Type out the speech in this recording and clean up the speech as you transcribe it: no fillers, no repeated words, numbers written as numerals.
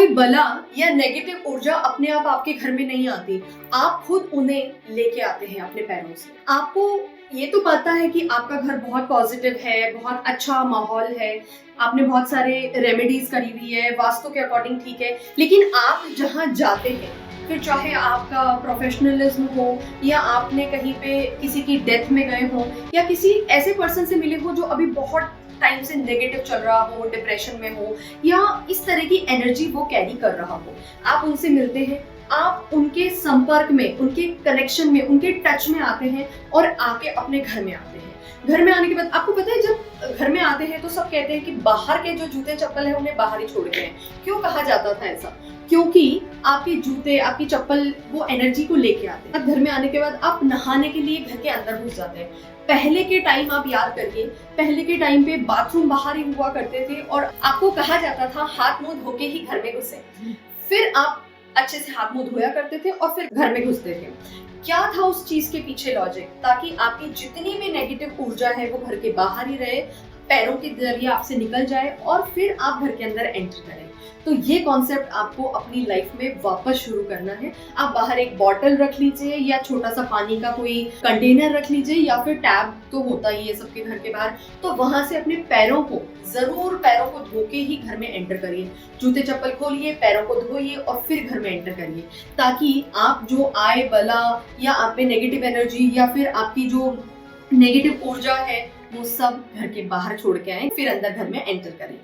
कोई बला या नेगेटिव ऊर्जा अपने आप आपके घर में नहीं आती, आप खुद उन्हें लेके आते हैं अपने पैरों से। आपको ये तो पता है कि आपका घर बहुत पॉजिटिव है, बहुत अच्छा माहौल है, आपने बहुत सारे रेमेडीज करी हुई है, वास्तु के अकॉर्डिंग ठीक है, लेकिन आप जहाँ जाते हैं, फिर चाहे आपका प्रोफेशनलिज्म हो या आपने कहीं पे किसी की डेथ में गए हो या किसी ऐसे पर्सन से मिले हो जो अभी बहुत टाइम से नेगेटिव चल रहा हो, डिप्रेशन में हो या इस तरह की एनर्जी वो कैरी कर रहा हो, आप उनसे मिलते हैं, आप उनके संपर्क में, उनके कनेक्शन में, उनके टच में आते हैं और आके अपने घर में आते हैं। घर में आने के बाद आपको पता है, जब घर में आते हैं तो सब कहते हैं कि बाहर के जो जूते चप्पल है उन्हें बाहर ही छोड़ के हैं। क्यों कहा जाता था ऐसा? क्योंकि आपके जूते, आपकी चप्पल वो एनर्जी को लेके आते हैं। घर में आने के बाद आप नहाने के लिए घर के अंदर घुस जाते हैं। पहले के टाइम आप याद करिए, पहले के टाइम पे बाथरूम बाहर ही हुआ करते थे और आपको कहा जाता था हाथ मुंह धो के ही घर में घुसे। फिर आप अच्छे से हाथ मुंह धोया करते थे और फिर घर में घुसते थे। क्या था उस चीज के पीछे लॉजिक? ताकि आपकी जितनी भी नेगेटिव ऊर्जा है वो घर के बाहर ही रहे, पैरों के जरिए आपसे निकल जाए और फिर आप घर के अंदर एंटर करें। तो ये कॉन्सेप्ट आपको अपनी लाइफ में वापस शुरू करना है। आप बाहर एक बॉटल रख लीजिए या छोटा सा पानी का कोई कंटेनर रख लीजिए या फिर टैब तो होता ही है सबके घर के बाहर, तो वहां से अपने पैरों को जरूर धो के ही घर में एंटर करिए। जूते चप्पल खोलिए, पैरों को धोइए और फिर घर में एंटर करिए, ताकि आप जो आए बला या आप में नेगेटिव एनर्जी या फिर आपकी जो नेगेटिव ऊर्जा है वो सब घर के बाहर छोड़ के आए, फिर अंदर घर में एंटर करें।